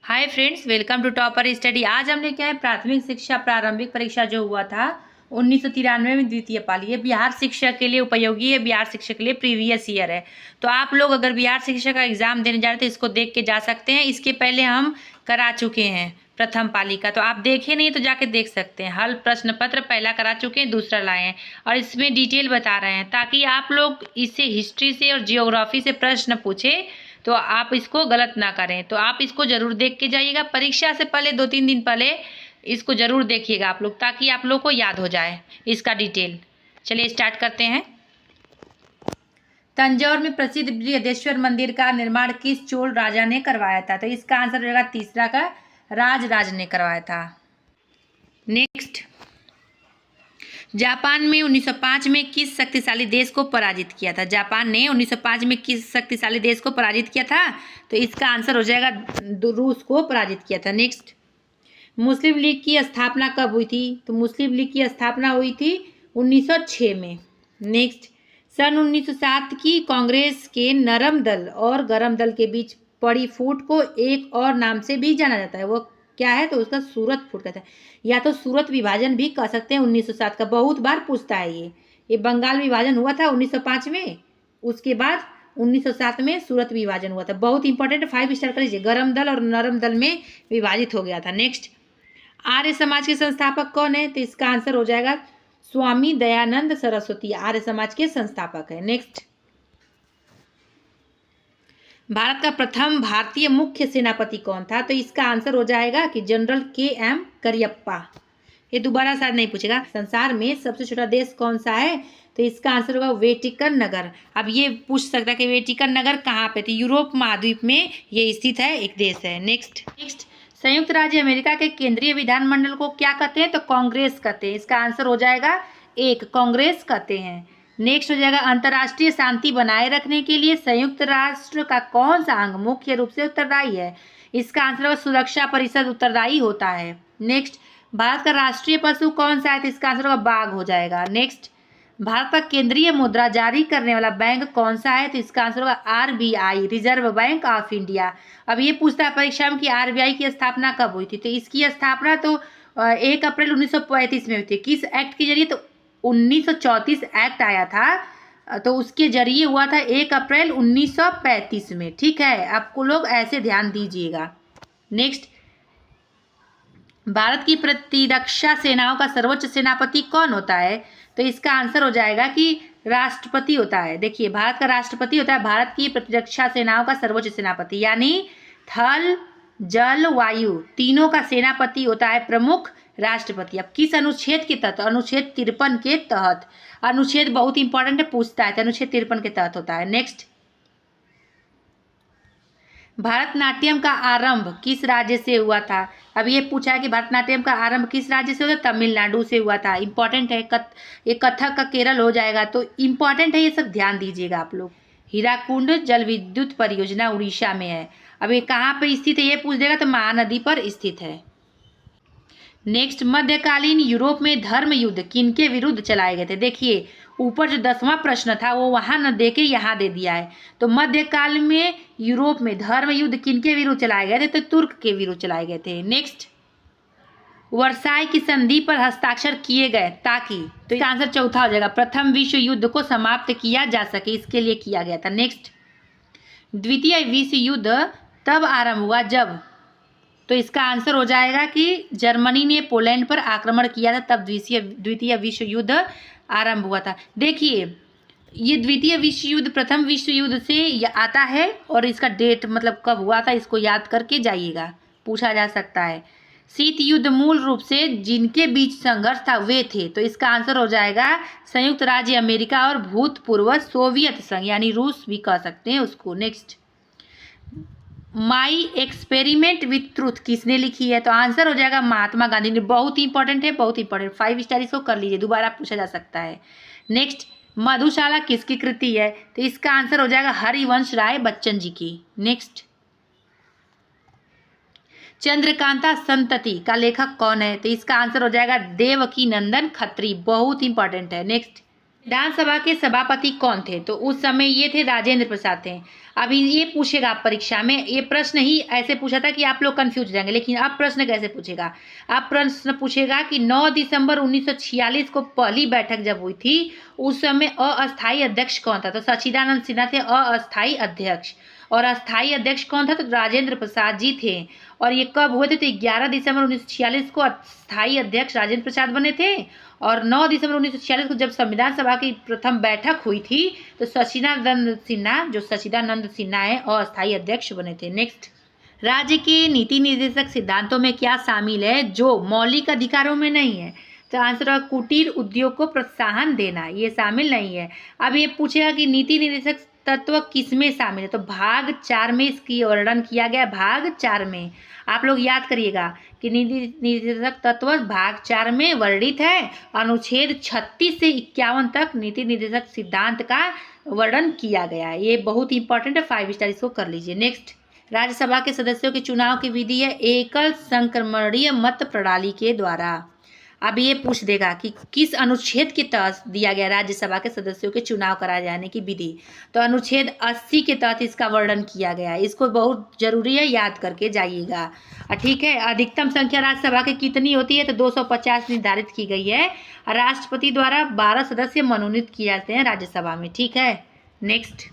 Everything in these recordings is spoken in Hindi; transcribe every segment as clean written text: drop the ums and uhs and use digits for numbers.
Hi friends, welcome to topper study. आज हमने क्या है, प्राथमिक शिक्षा प्रारंभिक परीक्षा जो हुआ था 1993 में द्वितीय पाली, ये बिहार शिक्षा के लिए उपयोगी है, बिहार शिक्षा के लिए प्रीवियस ईयर है। तो आप लोग अगर बिहार शिक्षा का एग्जाम देने जा रहे थे इसको देख के जा सकते हैं। इसके पहले हम करा चुके हैं प्रथम पाली का, तो आप देखे नहीं तो जाके देख सकते हैं। हल प्रश्न पत्र पहला करा चुके हैं, दूसरा लाए हैं और इसमें डिटेल बता रहे हैं ताकि आप लोग इससे हिस्ट्री से और जियोग्राफी से प्रश्न पूछे तो आप इसको गलत ना करें। तो आप इसको ज़रूर देख के जाइएगा, परीक्षा से पहले 2-3 दिन पहले इसको ज़रूर देखिएगा आप लोग, ताकि आप लोग को याद हो जाए इसका डिटेल। चलिए स्टार्ट करते हैं। तंजौर में प्रसिद्ध बृहदेश्वर मंदिर का निर्माण किस चोल राजा ने करवाया था? तो इसका आंसर रहेगा तीसरा का, राज ने करवाया था। नेक्स्ट, जापान में 1905 में किस शक्तिशाली देश को पराजित किया था? जापान ने 1905 में किस शक्तिशाली देश को पराजित किया था? तो इसका आंसर हो जाएगा रूस को पराजित किया था। नेक्स्ट, मुस्लिम लीग की स्थापना कब हुई थी? तो मुस्लिम लीग की स्थापना हुई थी 1906 में। नेक्स्ट, सन 1907 की कांग्रेस के नरम दल और गरम दल के बीच पड़ी फूट को एक और नाम से भी जाना जाता है, वो क्या है? तो उसका सूरत फूट कहता है, या तो सूरत विभाजन भी कह सकते हैं। 1907 का बहुत बार पूछता है ये बंगाल विभाजन हुआ था 1905 में, उसके बाद 1907 में सूरत विभाजन हुआ था। बहुत इंपॉर्टेंट, 5 स्टार कर लीजिए। गरम दल और नरम दल में विभाजित हो गया था। नेक्स्ट, आर्य समाज के संस्थापक कौन है? तो इसका आंसर हो जाएगा स्वामी दयानंद सरस्वती, आर्य समाज के संस्थापक है। नेक्स्ट, भारत का प्रथम भारतीय मुख्य सेनापति कौन था? तो इसका आंसर हो जाएगा कि जनरल KM करियप्पा। ये दोबारा शायद नहीं पूछेगा। संसार में सबसे छोटा देश कौन सा है? तो इसका आंसर होगा वेटिकन नगर। अब ये पूछ सकता है कि वेटिकन नगर कहाँ पे थी? यूरोप महाद्वीप में ये स्थित है, एक देश है। नेक्स्ट, संयुक्त राज्य अमेरिका के केंद्रीय विधानमंडल को क्या कहते हैं? तो कांग्रेस कहते हैं। इसका आंसर हो जाएगा एक, कांग्रेस कहते हैं। नेक्स्ट हो जाएगा, अंतर्राष्ट्रीय शांति बनाए रखने के लिए संयुक्त राष्ट्र का कौन सा अंग मुख्य रूप से उत्तरदायी है? इसका आंसर होगा सुरक्षा परिषद उत्तरदायी होता है। नेक्स्ट, भारत का राष्ट्रीय पशु कौन सा है? तो इसका आंसर होगा बाघ हो जाएगा। नेक्स्ट, भारत का केंद्रीय मुद्रा जारी करने वाला बैंक कौन सा है? तो इसका आंसर होगा RBI, reserve bank of India. अब ये पूछता है परीक्षा में कि RBI की स्थापना कब हुई थी? तो इसकी स्थापना तो 1 अप्रैल 1935 में हुई थी। किस एक्ट के जरिए? तो 1934 एक्ट आया था, तो उसके जरिए हुआ था 1 अप्रैल 1935 में। ठीक है, आपको लोग ऐसे ध्यान दीजिएगा। नेक्स्ट, भारत की प्रतिरक्षा सेनाओं का सर्वोच्च सेनापति कौन होता है? तो इसका आंसर हो जाएगा कि राष्ट्रपति होता है। देखिए, भारत का राष्ट्रपति होता है भारत की प्रतिरक्षा सेनाओं का सर्वोच्च सेनापति, यानी थल जल वायु तीनों का सेनापति होता है प्रमुख राष्ट्रपति। अब किस अनुच्छेद के तहत? अनुच्छेद 53 के तहत। अनुच्छेद बहुत इंपॉर्टेंट है, पूछता है, तो अनुच्छेद 53 के तहत होता है। नेक्स्ट, भरतनाट्यम का आरंभ किस राज्य से हुआ था? अब ये पूछा है कि भरतनाट्यम का आरंभ किस राज्य से हुआ था? तमिलनाडु से हुआ था। इंपॉर्टेंट है। ये कथक का केरल हो जाएगा, तो इंपॉर्टेंट है, ये सब ध्यान दीजिएगा आप लोग। हीराकुंड जल विद्युत परियोजना उड़ीसा में है। अब ये कहाँ पर स्थित है ये पूछ देगा, तो महानदी पर स्थित है। नेक्स्ट, मध्यकालीन यूरोप में धर्म युद्ध किनके विरुद्ध चलाए गए थे? देखिए, ऊपर जो 10वां प्रश्न था वो वहां न दे के यहाँ दे दिया है। तो मध्यकाल में यूरोप में धर्म युद्ध किनके विरुद्ध चलाए गए थे? तो तुर्क के विरुद्ध चलाए गए थे। नेक्स्ट, वर्साई की संधि पर हस्ताक्षर किए गए ताकि, तो इसका आंसर चौथा हो जाएगा, प्रथम विश्व युद्ध को समाप्त किया जा सके, इसके लिए किया गया था। नेक्स्ट, द्वितीय विश्व युद्ध तब आरंभ हुआ जब, तो इसका आंसर हो जाएगा कि जर्मनी ने पोलैंड पर आक्रमण किया था, तब द्वितीय विश्व युद्ध आरंभ हुआ था। देखिए, ये द्वितीय विश्व युद्ध प्रथम विश्व युद्ध से आता है और इसका डेट मतलब कब हुआ था इसको याद करके जाइएगा, पूछा जा सकता है। शीत युद्ध मूल रूप से जिनके बीच संघर्ष था वे थे, तो इसका आंसर हो जाएगा संयुक्त राज्य अमेरिका और भूतपूर्व सोवियत संघ, यानी रूस भी कह सकते हैं उसको। Next, my experiment with truth किसने लिखी है? तो आंसर हो जाएगा महात्मा गांधी ने। बहुत इंपॉर्टेंट है, बहुत इंपॉर्टेंट, 5 स्टार इसको कर लीजिए, दोबारा पूछा जा सकता है। नेक्स्ट, मधुशाला किसकी कृति है? तो इसका आंसर हो जाएगा हरिवंश राय बच्चन जी की। नेक्स्ट, चंद्रकांता संतति का लेखक कौन है? तो इसका आंसर हो जाएगा देवकी नंदन खत्री, बहुत इंपॉर्टेंट है। नेक्स्ट, विधानसभा के सभापति कौन थे? तो उस समय ये थे राजेंद्र प्रसाद थे। अभी ये पूछेगा आप परीक्षा में, ये प्रश्न ही ऐसे पूछा था कि आप लोग कंफ्यूज हो जाएंगे, लेकिन अब प्रश्न कैसे पूछेगा? अब प्रश्न पूछेगा कि 9 दिसंबर 1946 को पहली बैठक जब हुई थी, उस समय अस्थायी अध्यक्ष कौन था? तो सच्चिदानंद सिन्हा थे अस्थायी अध्यक्ष। और अस्थायी अध्यक्ष कौन था? तो राजेंद्र प्रसाद जी थे। और ये कब हुए थे? तो 11 दिसंबर 1946 को अस्थायी अध्यक्ष राजेंद्र प्रसाद बने थे। और 9 दिसंबर 1946 को जब संविधान सभा की प्रथम बैठक हुई थी, तो सच्चिदानंद सिन्हा है अस्थायी अध्यक्ष बने थे। नेक्स्ट, राज्य के नीति निर्देशक सिद्धांतों में क्या शामिल है जो मौलिक अधिकारों में नहीं है? तो आंसर है कुटीर उद्योग को प्रोत्साहन देना, ये शामिल नहीं है। अब ये पूछेगा कि नीति निर्देशक तत्व किसमें शामिल है? तो भाग 4 में इसकी वर्णन किया गया, भाग 4 में। आप लोग याद करिएगा कि नीति निर्देशक तत्व भाग 4 में वर्णित है। अनुच्छेद 36 से 51 तक नीति निर्देशक सिद्धांत का वर्णन किया गया है। ये बहुत इंपॉर्टेंट है, 5 स्टार इसको कर लीजिए। नेक्स्ट, राज्यसभा के सदस्यों के चुनाव की विधि है एकल संक्रमणीय मत प्रणाली के द्वारा। अब ये पूछ देगा कि किस अनुच्छेद के तहत दिया गया राज्यसभा के सदस्यों के चुनाव कराए जाने की विधि? तो अनुच्छेद 80 के तहत इसका वर्णन किया गया है। इसको बहुत जरूरी है, याद करके जाइएगा। ठीक है। अधिकतम संख्या राज्यसभा की कितनी होती है? तो 250 निर्धारित की गई है। राष्ट्रपति द्वारा 12 सदस्य मनोनीत किए जाते हैं राज्यसभा में। ठीक है। नेक्स्ट,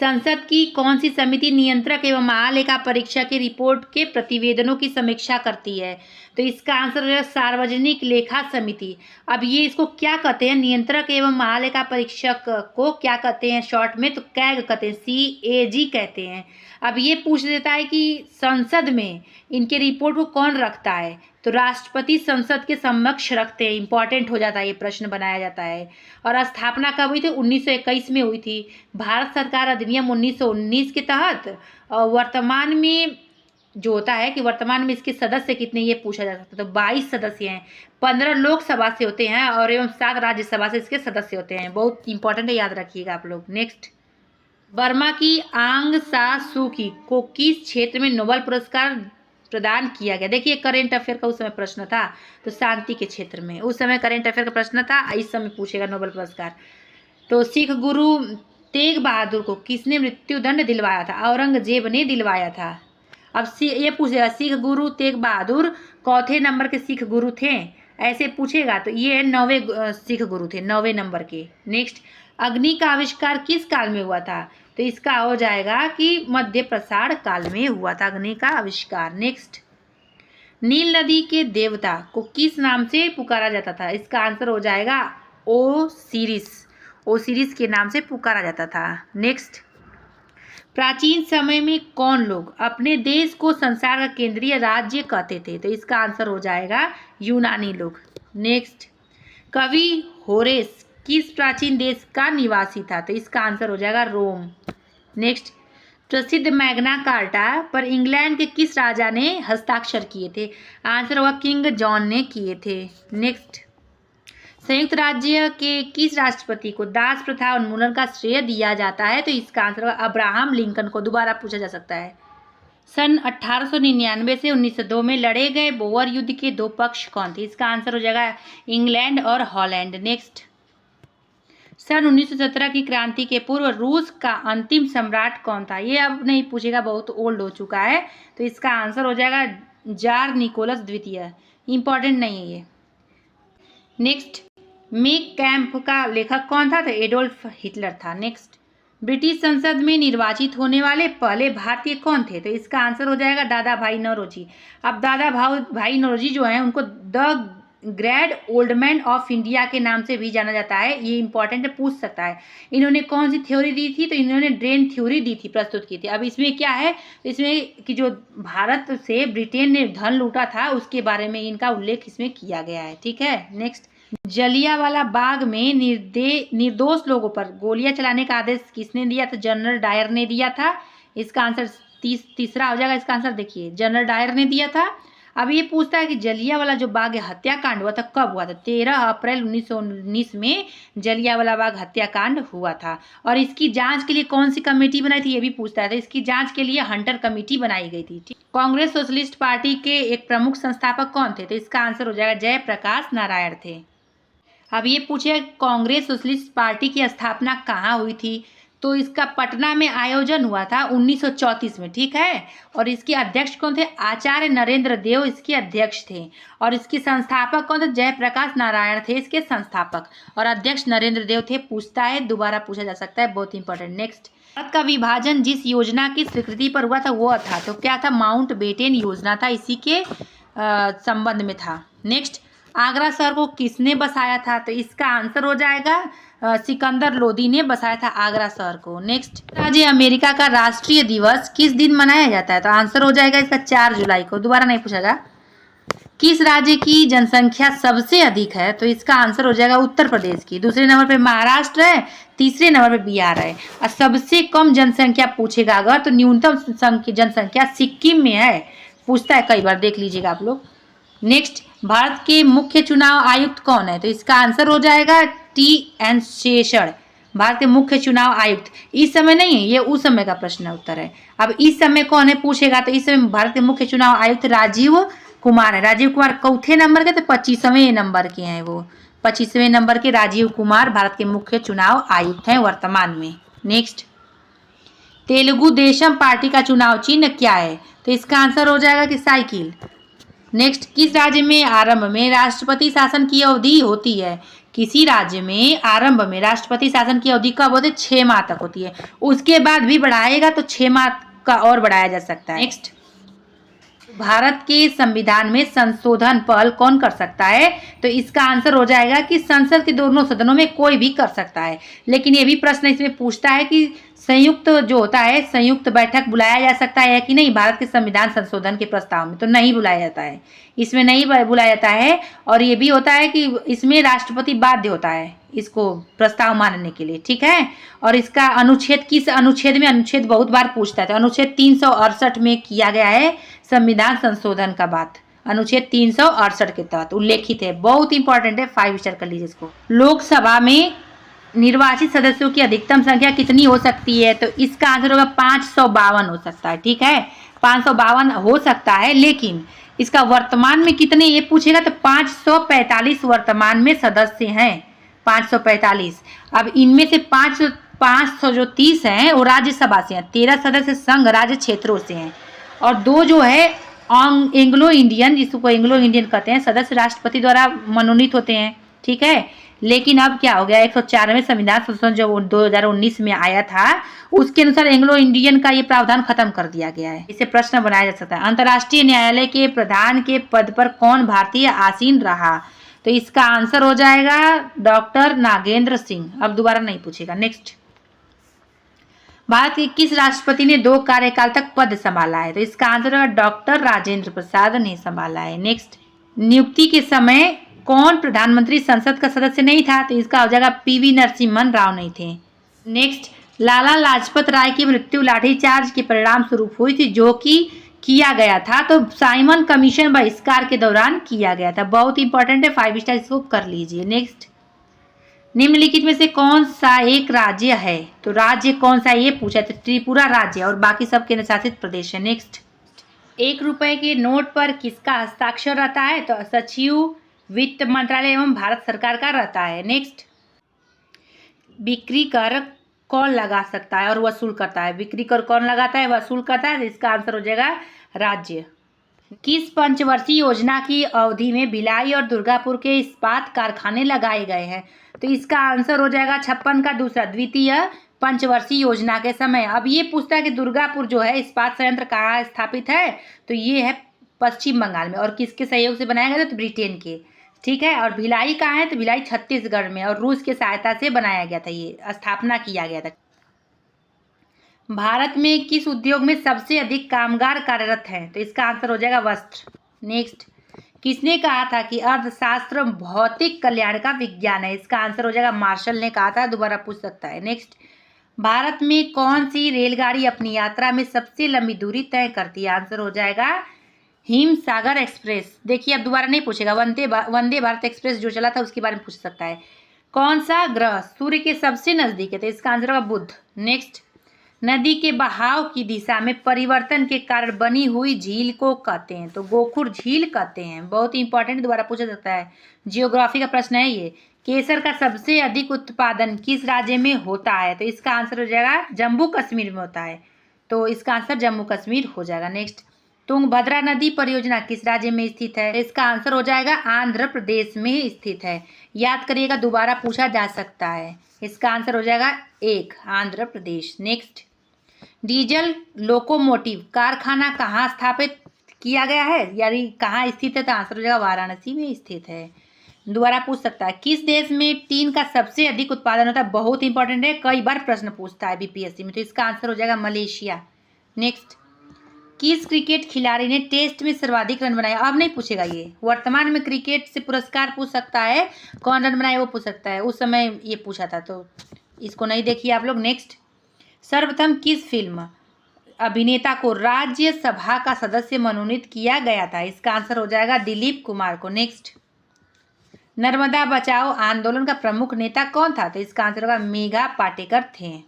संसद की कौन सी समिति नियंत्रक एवं महालेखा परीक्षक की रिपोर्ट के प्रतिवेदनों की समीक्षा करती है? तो इसका आंसर है सार्वजनिक लेखा समिति। अब ये इसको क्या कहते हैं? नियंत्रक एवं महालेखा परीक्षक को क्या कहते हैं शॉर्ट में? तो कैग कहते हैं, CAG कहते हैं। अब ये पूछ देता है कि संसद में इनके रिपोर्ट को कौन रखता है? तो राष्ट्रपति संसद के समक्ष रखते हैं। इंपॉर्टेंट हो जाता है, ये प्रश्न बनाया जाता है। और स्थापना कब हुई थी? 1921 में हुई थी। भारत सरकार अधिनियम 1919 के तहत। और वर्तमान में जो होता है कि वर्तमान में इसके सदस्य कितने, ये पूछा जा सकता है। तो 22 सदस्य हैं। 15 लोकसभा से होते हैं और एवं 7 राज्यसभा से इसके सदस्य होते हैं। बहुत इंपॉर्टेंट है, याद रखिएगा आप लोग। नेक्स्ट, बर्मा की आंग सा सू की को किस क्षेत्र में नोबेल पुरस्कार प्रदान किया गया? देखिए, करेंट अफेयर का उस समय प्रश्न था, तो शांति के क्षेत्र में उस समय करेंट अफेयर का प्रश्न था। इस समय पूछेगा नोबेल पुरस्कार। तो सिख गुरु तेग बहादुर को किसने मृत्युदंड दिलवाया था? औरंगजेब ने दिलवाया था। अब ये पूछेगा सिख गुरु तेग बहादुर चौथे नंबर के सिख गुरु थे, ऐसे पूछेगा। तो ये 9वें सिख गुरु थे, 9वें नंबर के। नेक्स्ट, अग्नि का आविष्कार किस काल में हुआ था? तो इसका हो जाएगा कि मध्य प्रसार काल में हुआ था अग्नि का आविष्कार। नेक्स्ट, नील नदी के देवता को किस नाम से पुकारा जाता था? इसका आंसर हो जाएगा ओसिरिस के नाम से पुकारा जाता था। नेक्स्ट, प्राचीन समय में कौन लोग अपने देश को संसार का केंद्रीय राज्य कहते थे? तो इसका आंसर हो जाएगा यूनानी लोग। नेक्स्ट, कवि होरेस किस प्राचीन देश का निवासी था? तो इसका आंसर हो जाएगा रोम। नेक्स्ट, प्रसिद्ध मैग्ना कार्टा पर इंग्लैंड के किस राजा ने हस्ताक्षर किए थे? आंसर होगा किंग जॉन ने किए थे। नेक्स्ट, संयुक्त राज्य के किस राष्ट्रपति को दास प्रथा उन्मूलन का श्रेय दिया जाता है? तो इसका आंसर होगा अब्राहम लिंकन को। दोबारा पूछा जा सकता है। सन 1899 से 1902 में लड़े गए बोअर युद्ध के 2 पक्ष कौन थे? इसका आंसर हो जाएगा इंग्लैंड और हॉलैंड। नेक्स्ट, सन 1917 की क्रांति के पूर्व रूस का अंतिम सम्राट कौन था? ये अब नहीं पूछेगा, बहुत ओल्ड हो चुका है। तो इसका आंसर हो जाएगा जार निकोलस द्वितीय। इंपॉर्टेंट नहीं है ये। नेक्स्ट, मेक कैंप का लेखक कौन था? तो एडोल्फ हिटलर था। नेक्स्ट, ब्रिटिश संसद में निर्वाचित होने वाले पहले भारतीय कौन थे? तो इसका आंसर हो जाएगा दादा भाई नौरोजी। अब दादा भाई नौरोजी जो हैं उनको the great old man of India के नाम से भी जाना जाता है। ये इंपॉर्टेंट है, पूछ सकता है। इन्होंने कौन सी थ्योरी दी थी? तो इन्होंने ड्रेन थ्योरी दी थी, प्रस्तुत की थी। अब इसमें क्या है? इसमें कि जो भारत से ब्रिटेन ने धन लूटा था उसके बारे में इनका उल्लेख इसमें किया गया है। ठीक है। नेक्स्ट, जलियांवाला बाग में निर्दोष लोगों पर गोलियां चलाने का आदेश किसने दिया? तो जनरल डायर ने दिया था। इसका आंसर तीसरा हो जाएगा। इसका आंसर देखिए, जनरल डायर ने दिया था। अब ये पूछता है कि जलियांवाला जो बाग हत्याकांड हुआ था कब हुआ था? 13 अप्रैल 1919 में जलियांवाला बाग हत्याकांड हुआ था। और इसकी जांच के लिए कौन सी कमेटी बनाई थी, ये भी पूछता है। तो इसकी जांच के लिए हंटर कमेटी बनाई गई थी। कांग्रेस सोशलिस्ट पार्टी के एक प्रमुख संस्थापक कौन थे? तो इसका आंसर हो जाएगा जयप्रकाश नारायण थे। अब ये पूछे कांग्रेस सोशलिस्ट पार्टी की स्थापना कहाँ हुई थी, तो इसका पटना में आयोजन हुआ था 1934 में, ठीक है। और इसके अध्यक्ष कौन थे, आचार्य नरेंद्र देव इसके अध्यक्ष थे। और इसके संस्थापक कौन थे, जयप्रकाश नारायण थे इसके संस्थापक, और अध्यक्ष नरेंद्र देव थे। पूछता है, दोबारा पूछा जा सकता है, बहुत इंपॉर्टेंट। नेक्स्ट, भारत का विभाजन जिस योजना की स्वीकृति पर हुआ था वो था, तो क्या था, माउंट बेटेन योजना था, इसी के संबंध में था। नेक्स्ट, आगरा शहर को किसने बसाया था, तो इसका आंसर हो जाएगा सिकंदर लोदी ने बसाया था आगरा शहर को। नेक्स्ट, राज्य अमेरिका का राष्ट्रीय दिवस किस दिन मनाया जाता है, तो आंसर हो जाएगा इसका 4 जुलाई को। दोबारा नहीं पूछेगा। किस राज्य की जनसंख्या सबसे अधिक है, तो इसका आंसर हो जाएगा उत्तर प्रदेश की। दूसरे नंबर पे महाराष्ट्र है, तीसरे नंबर पे बिहार है। और सबसे कम जनसंख्या पूछेगा अगर, तो न्यूनतम जनसंख्या सिक्किम में है, पूछता है कई बार, देख लीजिएगा आप लोग। नेक्स्ट, भारत के मुख्य चुनाव आयुक्त कौन है, तो इसका आंसर हो जाएगा TN शेषन, भारत के मुख्य चुनाव आयुक्त। इस समय नहीं है, ये उस समय का प्रश्न उत्तर है। अब इस समय कौन है पूछेगा, तो इस समय भारत के मुख्य चुनाव आयुक्त राजीव कुमार है। राजीव कुमार चौथे नंबर के, तो 25वें नंबर के हैं वो। 25वें नंबर के राजीव कुमार भारत के मुख्य चुनाव आयुक्त हैं वर्तमान में। नेक्स्ट, तेलुगु देशम पार्टी का चुनाव चिन्ह क्या है, तो इसका आंसर हो जाएगा कि साइकिल। नेक्स्ट, किस राज्य में आरंभ में राष्ट्रपति शासन की अवधि होती है, किसी राज्य में आरंभ में राष्ट्रपति शासन की अवधि कब होती है, 6 माह तक होती है। उसके बाद भी बढ़ाएगा तो 6 माह का और बढ़ाया जा सकता है। नेक्स्ट, भारत के संविधान में संशोधन पहल कौन कर सकता है, तो इसका आंसर हो जाएगा कि संसद के दोनों सदनों में कोई भी कर सकता है। लेकिन ये भी प्रश्न इसमें पूछता है कि संयुक्त जो होता है, संयुक्त बैठक बुलाया जा सकता है कि नहीं भारत के संविधान संशोधन के प्रस्ताव में, तो नहीं बुलाया जाता है, इसमें नहीं बुलाया जाता है। और ये भी होता है कि इसमें राष्ट्रपति बाध्य होता है इसको प्रस्ताव मानने के लिए, ठीक है। और इसका अनुच्छेद किस अनुच्छेद में, अनुच्छेद बहुत बार पूछता है, तो अनुच्छेद 368 में किया गया है संविधान संशोधन का बात, अनुच्छेद 368 के तहत उल्लेखित है। बहुत इंपॉर्टेंट है, 5 स्टार कर लीजिए इसको। लोकसभा में निर्वाचित सदस्यों की अधिकतम संख्या कितनी हो सकती है, तो इसका आंसर होगा 552 हो सकता है, ठीक है। 552 हो सकता है, लेकिन इसका वर्तमान में कितने ये पूछेगा, तो 545 वर्तमान में सदस्य हैं, 545। अब इनमें से 530 हैं वो राज्यसभा से हैं, 13 सदस्य संघ राज्य क्षेत्रों से हैं, और 2 जो है एंग्लो इंडियन, जिसको एंग्लो इंडियन कहते हैं, सदस्य राष्ट्रपति द्वारा मनोनीत होते हैं, ठीक है। लेकिन अब क्या हो गया, 104वें संविधान संशोधन जो 2019 में आया था, उसके अनुसार एंग्लो इंडियन का ये प्रावधान खत्म कर दिया गया है। इसे प्रश्न बनाया जा सकता है। अंतर्राष्ट्रीय न्यायालय के प्रधान के पद पर कौन भारतीय आसीन रहा, तो इसका आंसर हो जाएगा डॉक्टर नागेंद्र सिंह। अब दोबारा नहीं पूछेगा। नेक्स्ट, भारत के किस राष्ट्रपति ने 2 कार्यकाल तक पद संभाला है, तो इसका आंसर होगा डॉक्टर राजेंद्र प्रसाद ने संभाला है। नेक्स्ट, नियुक्ति के समय कौन प्रधानमंत्री संसद का सदस्य नहीं था, तो इसका हो जाएगा PV नरसिम्हन राव नहीं थे। नेक्स्ट, लाला लाजपत राय की मृत्यु लाठीचार्ज के परिणाम स्वरूप हुई थी, जो कि किया गया था, तो साइमन कमीशन बहिष्कार के दौरान किया गया था। बहुत इंपॉर्टेंट है, 5 स्टार इसको कर लीजिए। नेक्स्ट, निम्नलिखित में से कौन सा एक राज्य है, तो राज्य कौन सा ये पूछा, तो त्रिपुरा राज्य, और बाकी सब केंद्र शासित प्रदेश है। नेक्स्ट, 1 रुपए के नोट पर किसका हस्ताक्षर रहता है, तो सचिव वित्त मंत्रालय एवं भारत सरकार का रहता है। नेक्स्ट, बिक्री कर कौन लगा सकता है और वसूल करता है, बिक्री कर कौन लगाता है, वसूल करता है, तो इसका आंसर हो जाएगा राज्य। किस पंचवर्षीय योजना की अवधि में भिलाई और दुर्गापुर के इस्पात कारखाने लगाए गए हैं, तो इसका आंसर हो जाएगा 56 का दूसरा, द्वितीय पंचवर्षीय योजना के समय। अब ये पूछता है कि दुर्गापुर जो है इस्पात संयंत्र कहाँ स्थापित है, तो ये है पश्चिम बंगाल में, और किसके सहयोग से बनाया गया था, तो ब्रिटेन के, ठीक है। और भिलाई कहाँ है, तो भिलाई छत्तीसगढ़ में, और रूस के सहायता से बनाया गया था, ये स्थापना किया गया था। भारत में किस उद्योग में सबसे अधिक कामगार कार्यरत हैं, तो इसका आंसर हो जाएगा वस्त्र। नेक्स्ट, किसने कहा था कि अर्थशास्त्र भौतिक कल्याण का विज्ञान है, इसका आंसर हो जाएगा मार्शल ने कहा था, दोबारा पूछ सकता है। नेक्स्ट, भारत में कौन सी रेलगाड़ी अपनी यात्रा में सबसे लंबी दूरी तय करती है, आंसर हो जाएगा हिमसागर एक्सप्रेस। देखिए अब दोबारा नहीं पूछेगा, वंदे भारत एक्सप्रेस जो चला था उसके बारे में पूछ सकता है। कौन सा ग्रह सूर्य के सबसे नजदीक है, तो इसका आंसर होगा बुध। नेक्स्ट, नदी के बहाव की दिशा में परिवर्तन के कारण बनी हुई झील को कहते हैं, तो गोखुर झील कहते हैं। बहुत इंपॉर्टेंट, दोबारा पूछा जाता है, जियोग्राफी का प्रश्न है ये। केसर का सबसे अधिक उत्पादन किस राज्य में होता है? तो इसका आंसर हो जाएगा जम्मू कश्मीर में होता है, तो इसका आंसर जम्मू कश्मीर हो जाएगा। नेक्स्ट, तुंगभद्रा नदी परियोजना किस राज्य में स्थित है? इसका आंसर हो जाएगा आंध्र प्रदेश में स्थित है। याद करिएगा, दोबारा पूछा जा सकता है। इसका आंसर हो जाएगा 1, Andhra Pradesh. Next, diesel locomotive कारखाना कहाँ स्थापित किया गया है, यानी कहाँ स्थित है? तो आंसर हो जाएगा वाराणसी में स्थित है। दोबारा पूछ सकता है, किस देश में टीन का सबसे अधिक उत्पादन होता है? बहुत इंपॉर्टेंट है, कई बार प्रश्न पूछता है बीपीएससी में, तो इसका आंसर हो जाएगा मलेशिया। नेक्स्ट, किस क्रिकेट खिलाड़ी ने टेस्ट में सर्वाधिक रन बनाए? अब नहीं पूछेगा ये, वर्तमान में क्रिकेट से पुरस्कार पूछ सकता है, कौन रन बनाए वो पूछ सकता है, उस समय ये पूछा था, तो इसको नहीं देखिए आप लोग। नेक्स्ट, सर्वप्रथम किस फिल्म अभिनेता को राज्यसभा का सदस्य मनोनीत किया गया था? इसका आंसर हो जाएगा दिलीप कुमार को। नेक्स्ट, नर्मदा बचाओ आंदोलन का प्रमुख नेता कौन था? तो इसका आंसर होगा मेघा पाटेकर थे।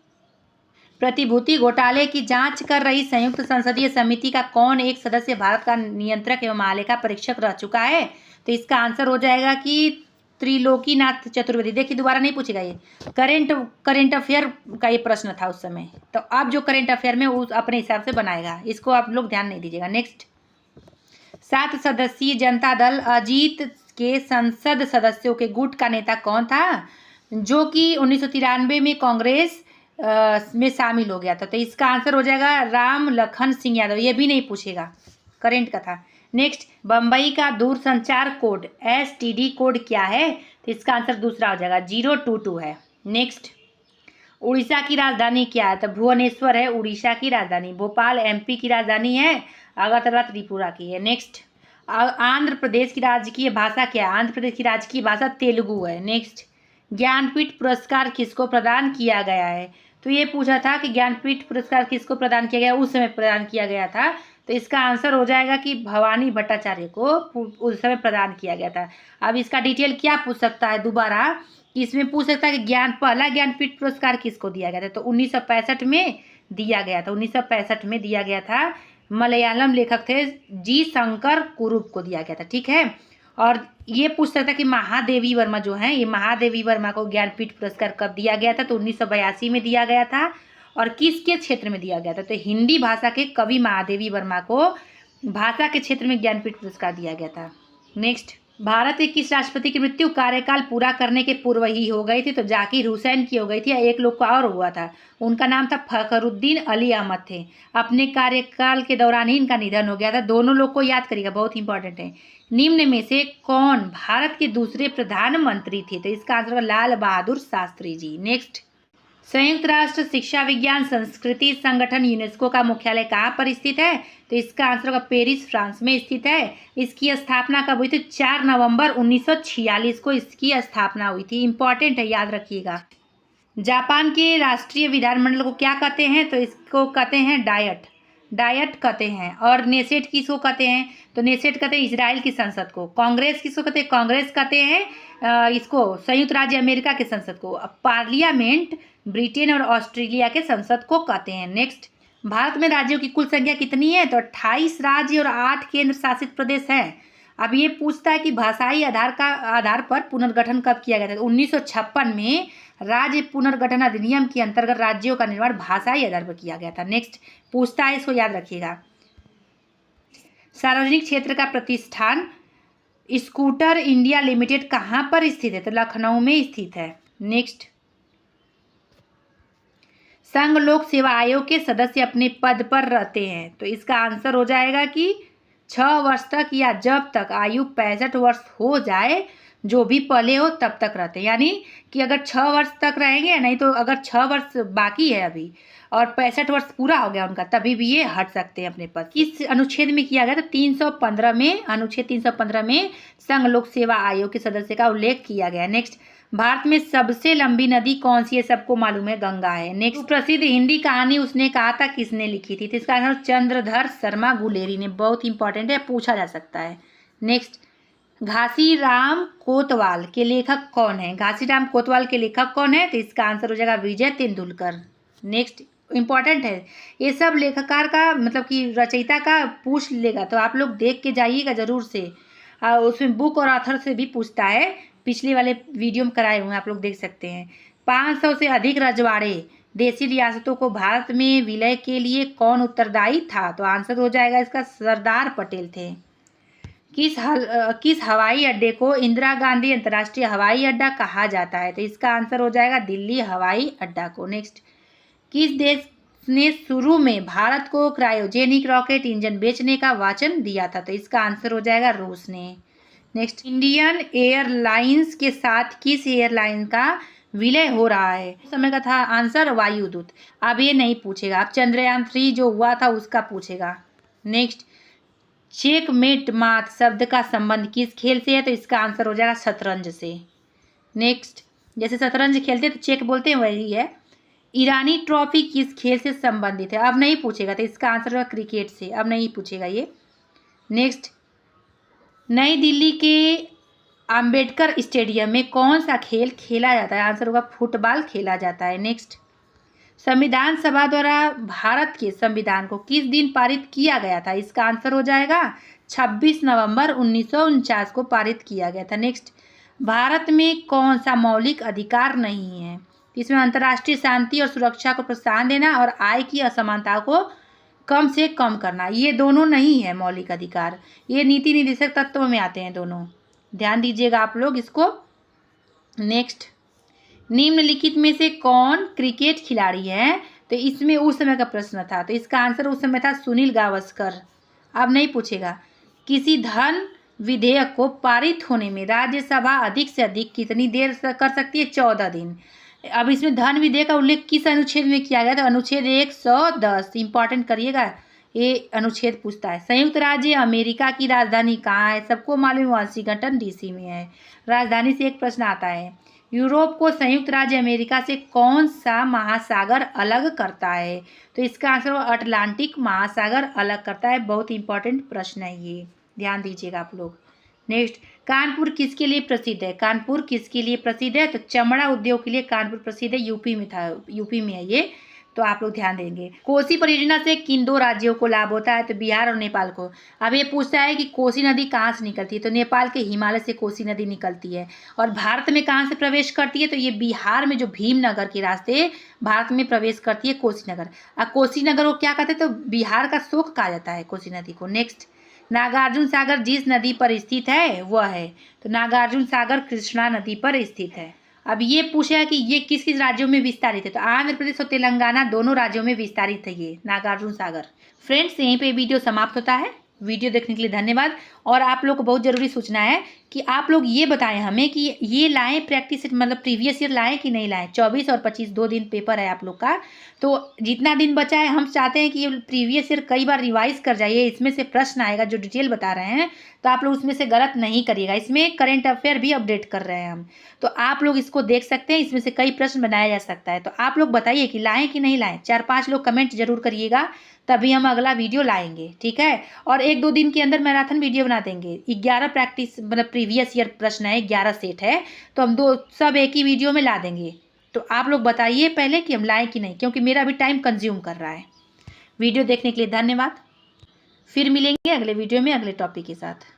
प्रतिभूति घोटाले की जांच कर रही संयुक्त संसदीय समिति का कौन एक सदस्य भारत का नियंत्रक एवं महालेखा परीक्षक रह चुका है? तो इसका आंसर हो जाएगा कि त्रिलोकीनाथ चतुर्वेदी। देखिए, दोबारा नहीं पूछेगा ये, करेंट अफेयर का ये प्रश्न था उस समय, तो अब जो करेंट अफेयर में उस अपने हिसाब से बनाएगा, इसको आप लोग ध्यान नहीं दीजिएगा। नेक्स्ट, 7 सदस्यीय जनता दल अजीत के संसद सदस्यों के गुट का नेता कौन था, जो कि 1993 में कांग्रेस में शामिल हो गया था? तो इसका आंसर हो जाएगा राम लखन सिंह यादव। ये भी नहीं पूछेगा, करेंट का था। नेक्स्ट, बम्बई का दूरसंचार कोड STD कोड क्या है? तो इसका आंसर दूसरा हो जाएगा 022 है। नेक्स्ट, उड़ीसा की राजधानी क्या है? तो भुवनेश्वर है उड़ीसा की राजधानी। भोपाल MP की राजधानी है, अगरतला त्रिपुरा की है। नेक्स्ट, आंध्र प्रदेश की राजकीय भाषा क्या है? आंध्र प्रदेश की राजकीय भाषा तेलुगु है। नेक्स्ट, ज्ञानपीठ पुरस्कार किसको प्रदान किया गया है? तो ये पूछा था कि ज्ञानपीठ पुरस्कार किसको प्रदान किया गया, उस समय प्रदान किया गया था, तो इसका आंसर हो जाएगा कि भवानी भट्टाचार्य को उस समय प्रदान किया गया था। अब इसका डिटेल क्या पूछ सकता है दोबारा, इसमें पूछ सकता है कि पहला ज्ञानपीठ पुरस्कार किसको दिया गया था? तो 1965 में दिया गया था, 1965 में दिया गया था। मलयालम लेखक थे जी शंकर कुरूप को दिया गया था। ठीक है, और ये पूछ सकता है कि महादेवी वर्मा जो है, ये महादेवी वर्मा को ज्ञानपीठ पुरस्कार कब दिया गया था? तो 1982 में दिया गया था। और किसके क्षेत्र में दिया गया था? तो हिंदी भाषा के कवि महादेवी वर्मा को भाषा के क्षेत्र में ज्ञानपीठ पुरस्कार दिया गया था। नेक्स्ट, भारत के किस राष्ट्रपति की मृत्यु कार्यकाल पूरा करने के पूर्व ही हो गई थी? तो जाकिर हुसैन की हो गई थी, एक लोग का और हुआ था, उनका नाम था फखरुद्दीन अली अहमद थे। अपने कार्यकाल के दौरान ही इनका निधन हो गया था। दोनों लोग को याद करिएगा, बहुत इंपॉर्टेंट है। निम्न में से कौन भारत के दूसरे प्रधानमंत्री थे? तो इसका आंसर होगा लाल बहादुर शास्त्री जी। नेक्स्ट, संयुक्त राष्ट्र शिक्षा विज्ञान संस्कृति संगठन यूनेस्को का मुख्यालय कहाँ पर स्थित है? तो इसका आंसर होगा पेरिस फ्रांस में स्थित है। इसकी स्थापना कब हुई थी? 4 नवंबर 1946 को इसकी स्थापना हुई थी। इंपॉर्टेंट है, याद रखिएगा। जापान के राष्ट्रीय विधानमंडल को क्या कहते हैं? तो इसको कहते हैं डायट कहते हैं। और नेसेट किसको कहते हैं? तो नेसेट कहते हैं इजराइल की संसद को। कांग्रेस किसको कहते हैं? कांग्रेस कहते हैं इसको संयुक्त राज्य अमेरिका के संसद को। पार्लियामेंट ब्रिटेन और ऑस्ट्रेलिया के संसद को कहते हैं। नेक्स्ट, भारत में राज्यों की कुल संख्या कितनी है? तो 28 राज्य और 8 केंद्र शासित प्रदेश हैं। अब ये पूछता है कि भाषाई आधार पर पुनर्गठन कब किया गया था? 1956 में राज्य पुनर्गठन अधिनियम के अंतर्गत राज्यों का निर्माण भाषाई आधार पर किया गया था। नेक्स्ट, पूछता है, इसको याद रखिएगा। सार्वजनिक क्षेत्र का प्रतिष्ठान स्कूटर इंडिया लिमिटेड कहाँ पर स्थित है? तो लखनऊ में स्थित है। नेक्स्ट, संघ लोक सेवा आयोग के सदस्य अपने पद पर रहते हैं। तो इसका आंसर हो जाएगा कि 6 वर्ष तक, या जब तक आयु 65 वर्ष हो जाए, जो भी पहले हो तब तक रहते हैं। यानी कि अगर 6 वर्ष तक रहेंगे, नहीं तो अगर 6 वर्ष बाकी है अभी और 65 वर्ष पूरा हो गया उनका, तभी भी ये हट सकते हैं अपने पद। किस अनुच्छेद में किया गया? तो 315 में, अनुच्छेद 315 में संघ लोक सेवा आयोग के सदस्य का उल्लेख किया गया। नेक्स्ट, भारत में सबसे लंबी नदी कौन सी है? सबको मालूम है, गंगा है। नेक्स्ट, प्रसिद्ध हिंदी कहानी उसने कहा था किसने लिखी थी? तो इसका आंसर चंद्रधर शर्मा गुलेरी ने। बहुत इंपॉर्टेंट है, पूछा जा सकता है। नेक्स्ट, घासीराम कोतवाल के लेखक कौन है? घासीराम कोतवाल के लेखक कौन है? तो इसका आंसर हो जाएगा विजय तेंदुलकर। नेक्स्ट, इंपॉर्टेंट है ये सब, लेखककार का मतलब कि रचयिता का पूछ लेगा, तो आप लोग देख के जाइएगा जरूर से। उसमें बुक और ऑथर से भी पूछता है, पिछले वाले वीडियो में कराए हुए हैं, आप लोग देख सकते हैं। 500 से अधिक रजवाड़े देसी रियासतों को भारत में विलय के लिए कौन उत्तरदायी था? तो आंसर हो जाएगा इसका सरदार पटेल थे। किस हवाई अड्डे को इंदिरा गांधी अंतर्राष्ट्रीय हवाई अड्डा कहा जाता है? तो इसका आंसर हो जाएगा दिल्ली हवाई अड्डा को। नेक्स्ट, किस देश ने शुरू में भारत को क्रायोजेनिक रॉकेट इंजन बेचने का वचन दिया था? तो इसका आंसर हो जाएगा रूस ने। नेक्स्ट, इंडियन एयरलाइंस के साथ किस एयरलाइन का विलय हो रहा है? उस समय का था आंसर वायुदूत। अब ये नहीं पूछेगा, अब चंद्रयान 3 जो हुआ था उसका पूछेगा। नेक्स्ट, चेकमेट मात शब्द का संबंध किस खेल से है? तो इसका आंसर हो जाएगा शतरंज से। नेक्स्ट, जैसे शतरंज खेलते तो चेक बोलते हैं वही है। ईरानी ट्रॉफी किस खेल से संबंधित है? अब नहीं पूछेगा, तो इसका आंसर होगा क्रिकेट से। अब नहीं पूछेगा ये। नेक्स्ट, नई दिल्ली के अंबेडकर स्टेडियम में कौन सा खेल खेला जाता है? आंसर होगा फुटबॉल खेला जाता है। नेक्स्ट, संविधान सभा द्वारा भारत के संविधान को किस दिन पारित किया गया था? इसका आंसर हो जाएगा 26 नवंबर 1949 को पारित किया गया था। नेक्स्ट, भारत में कौन सा मौलिक अधिकार नहीं है? इसमें अंतर्राष्ट्रीय शांति और सुरक्षा को प्रोत्साहन देना और आय की असमानता को कम से कम करना, ये दोनों नहीं है मौलिक अधिकार। ये नीति निर्देशक तत्व में आते हैं दोनों, ध्यान दीजिएगा आप लोग इसको। नेक्स्ट, निम्नलिखित में से कौन क्रिकेट खिलाड़ी है? तो इसमें उस समय का प्रश्न था, तो इसका आंसर उस समय था सुनील गावस्कर। अब नहीं पूछेगा। किसी धन विधेयक को पारित होने में राज्यसभा अधिक से अधिक कितनी देर कर सकती है? 14 दिन। अब इसमें धन विधेयक का उल्लेख किस अनुच्छेद में किया गया? तो अनुच्छेद 110, इंपॉर्टेंट करिएगा, ये अनुच्छेद पूछता है। संयुक्त राज्य अमेरिका की राजधानी कहाँ है? सबको मालूम है वाशिंगटन डीसी में है। राजधानी से एक प्रश्न आता है। यूरोप को संयुक्त राज्य अमेरिका से कौन सा महासागर अलग करता है? तो इसका आंसर अटलांटिक महासागर अलग करता है। बहुत इंपॉर्टेंट प्रश्न है ये, ध्यान दीजिएगा आप लोग। नेक्स्ट, कानपुर किसके लिए प्रसिद्ध है? कानपुर किसके लिए प्रसिद्ध है? तो चमड़ा उद्योग के लिए कानपुर प्रसिद्ध है। यूपी में था, यूपी में है ये, तो आप लोग ध्यान देंगे। कोसी परियोजना से किन दो राज्यों को लाभ होता है? तो बिहार और नेपाल को। अब ये पूछता है कि कोसी नदी कहाँ से निकलती है? तो नेपाल के हिमालय से कोसी नदी निकलती है। और भारत में कहाँ से प्रवेश करती है? तो ये बिहार में जो भीमनगर के रास्ते भारत में प्रवेश करती है कोसीनगर। अब कोसीनगर को क्या कहते हैं? तो बिहार का शोक कहा जाता है कोसी नदी को। नेक्स्ट, नागार्जुन सागर जिस नदी पर स्थित है वह है? तो नागार्जुन सागर कृष्णा नदी पर स्थित है। अब ये पूछा है कि ये किस किस राज्यों में विस्तारित है? तो आंध्र प्रदेश और तेलंगाना दोनों राज्यों में विस्तारित है ये नागार्जुन सागर। फ्रेंड्स, यहीं पे वीडियो समाप्त होता है। वीडियो देखने के लिए धन्यवाद। और आप लोग को बहुत ज़रूरी सूचना है कि आप लोग ये बताएं हमें कि ये लाएँ प्रैक्टिस, मतलब प्रीवियस ईयर लाएँ कि नहीं लाएँ। 24 और 25 2 दिन पेपर है आप लोग का, तो जितना दिन बचा है हम चाहते हैं कि ये प्रीवियस ईयर कई बार रिवाइज कर जाइए। इसमें से प्रश्न आएगा जो डिटेल बता रहे हैं, तो आप लोग उसमें से गलत नहीं करिएगा। इसमें करेंट अफेयर भी अपडेट कर रहे हैं हम, तो आप लोग इसको देख सकते हैं। इसमें से कई प्रश्न बनाया जा सकता है, तो आप लोग बताइए कि लाएँ कि नहीं लाएँ। 4-5 लोग कमेंट जरूर करिएगा, तभी हम अगला वीडियो लाएंगे, ठीक है। और 1-2 दिन के अंदर मैराथन वीडियो बना देंगे। 11 प्रैक्टिस, मतलब प्रीवियस ईयर प्रश्न है, 11 सेट है, तो हम सब एक ही वीडियो में ला देंगे। तो आप लोग बताइए पहले कि हम लाएं कि नहीं, क्योंकि मेरा भी टाइम कंज्यूम कर रहा है। वीडियो देखने के लिए धन्यवाद। फिर मिलेंगे अगले वीडियो में अगले टॉपिक के साथ।